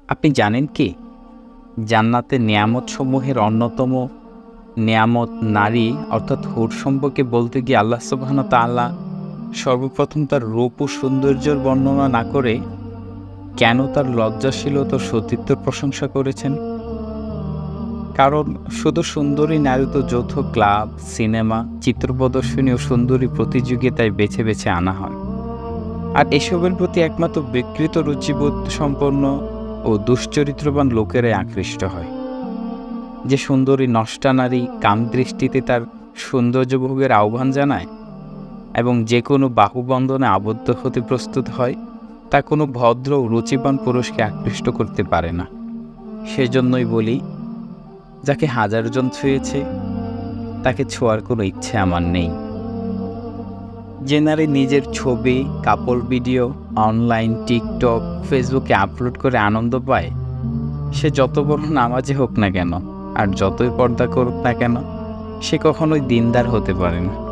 আপনি জানেন কি জান্নাতের নিয়ামতসমূহের অন্যতম নিয়ামত নারী অর্থাৎ হুর সম্পর্কে বলতে গিয়ে আল্লাহ সুবহানাহু ওয়া তাআলা সর্বপ্রথম তার রূপ ও সৌন্দর্যের বর্ণনা না করে কেন তার লজ্জাশীলতা ও সতীত্বের প্রশংসা করেছেন? কারণ শুধু সুন্দরী নারী তো যৌথ ক্লাব, সিনেমা, চিত্র প্রদর্শনী ও সুন্দরী প্রতিযোগিতায় বেছে বেছে আনা হয়। আর এসবের প্রতি একমাত্র বিকৃত রুচিবোধ সম্পন্ন ও দুশ্চরিত্রবান লোকেরাই আকৃষ্ট হয়। যে সুন্দরী নষ্টা নারী কামদৃষ্টিতে তার সৌন্দর্যভোগের আহ্বান জানায় এবং যে কোনো বাহুবন্ধনে আবদ্ধ হতে প্রস্তুত হয়, তা কোনো ভদ্র ও রুচিবান পুরুষকে আকৃষ্ট করতে পারে না। সেজন্যই বলি, যাকে হাজারজন ছুঁয়েছে তাকে ছোঁয়ার কোনো ইচ্ছে আমার নেই। যে নারী নিজের ছবি, কাপড় ভিডিও অনলাইন, টিকটক, ফেসবুকে আপলোড করে আনন্দ পায়, সে যত বড় নামাজি হোক না কেন আর যতই পর্দা করুক না কেন, সে কখনোই দিনদার হতে পারে না।